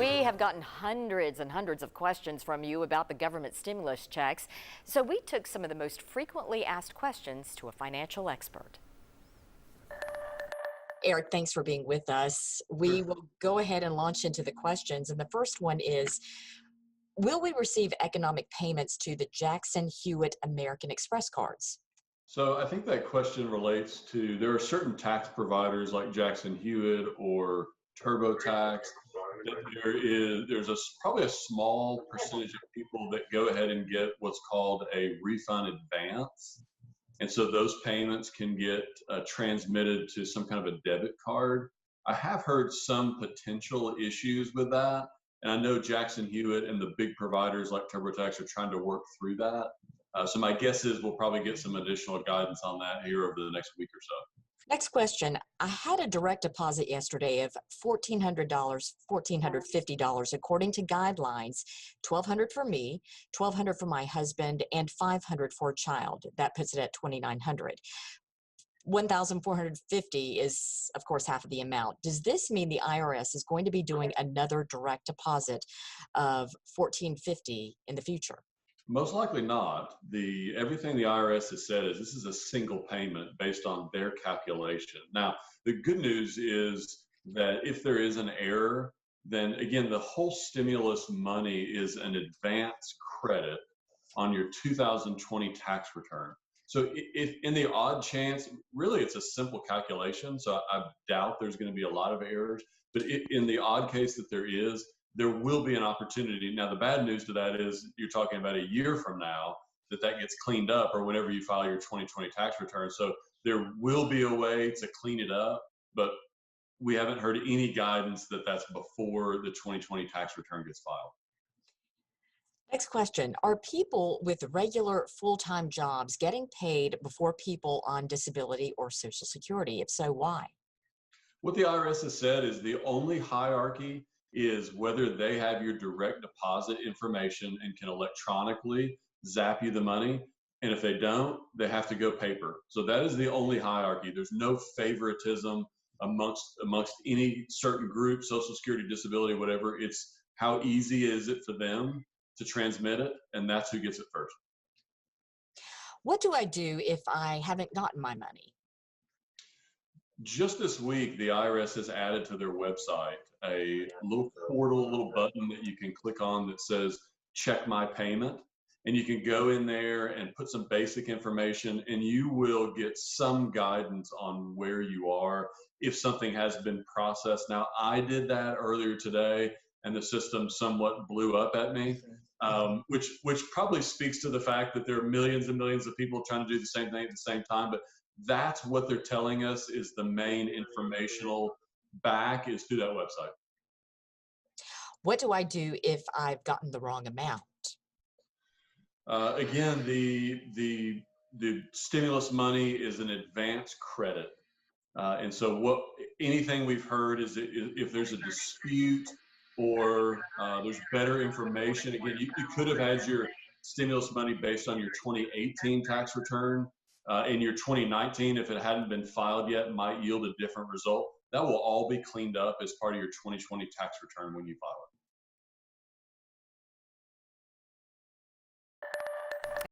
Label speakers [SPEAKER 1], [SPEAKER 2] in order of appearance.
[SPEAKER 1] We have gotten hundreds and hundreds of questions from you about the government stimulus checks, so we took some of the most frequently asked questions to a financial expert.
[SPEAKER 2] Eric, thanks for being with us. We
[SPEAKER 3] Sure.
[SPEAKER 2] will go ahead and launch into the questions. And the first one is, will we receive economic payments to the Jackson Hewitt American Express cards?
[SPEAKER 3] So I think that question relates to there are certain tax providers like Jackson Hewitt or TurboTax that probably a small percentage of people that go ahead and get what's called a refund advance. And so those payments can get transmitted to some kind of a debit card. I have heard some potential issues with that. And I know Jackson Hewitt and the big providers like TurboTax are trying to work through that. So my guess is we'll probably get some additional guidance on that here over the next week or so.
[SPEAKER 2] Next question. I had a direct deposit yesterday of $1,400, $1,450 according to guidelines, $1,200 for me, $1,200 for my husband, and $500 for a child. That puts it at $2,900. $1,450 is, of course, half of the amount. Does this mean the IRS is going to be doing another direct deposit of $1,450 in the future?
[SPEAKER 3] Most likely not. Everything the IRS has said is this is a single payment based on their calculation. Now, the good news is that if there is an error, then again, the whole stimulus money is an advance credit on your 2020 tax return. So if in the odd chance, really it's a simple calculation. So I doubt there's going to be a lot of errors, but in the odd case that there will be an opportunity. Now, the bad news to that is you're talking about a year from now that gets cleaned up or whenever you file your 2020 tax return. So there will be a way to clean it up, but we haven't heard any guidance that that's before the 2020 tax return gets filed.
[SPEAKER 2] Next question. Are people with regular full-time jobs getting paid before people on disability or Social Security? If so, why?
[SPEAKER 3] What the IRS has said is the only hierarchy is whether they have your direct deposit information and can electronically zap you the money. And if they don't, they have to go paper. So that is the only hierarchy. There's no favoritism amongst any certain group, Social Security, disability, whatever. It's how easy is it for them to transmit it, and that's who gets it first.
[SPEAKER 2] What do I do if I haven't gotten my money?
[SPEAKER 3] Just this week, the IRS has added to their website a little portal, a little button that you can click on that says, check my payment. And you can go in there and put some basic information and you will get some guidance on where you are if something has been processed. Now, I did that earlier today and the system somewhat blew up at me, which probably speaks to the fact that there are millions and millions of people trying to do the same thing at the same time. But that's what they're telling us is the main informational back is through that website.
[SPEAKER 2] What do I do if I've gotten the wrong amount?
[SPEAKER 3] Again, the stimulus money is an advance credit. And so anything we've heard is that if there's a dispute or there's better information, again, you could have had your stimulus money based on your 2018 tax return. In your 2019, if it hadn't been filed yet, might yield a different result. That will all be cleaned up as part of your 2020 tax return when you file.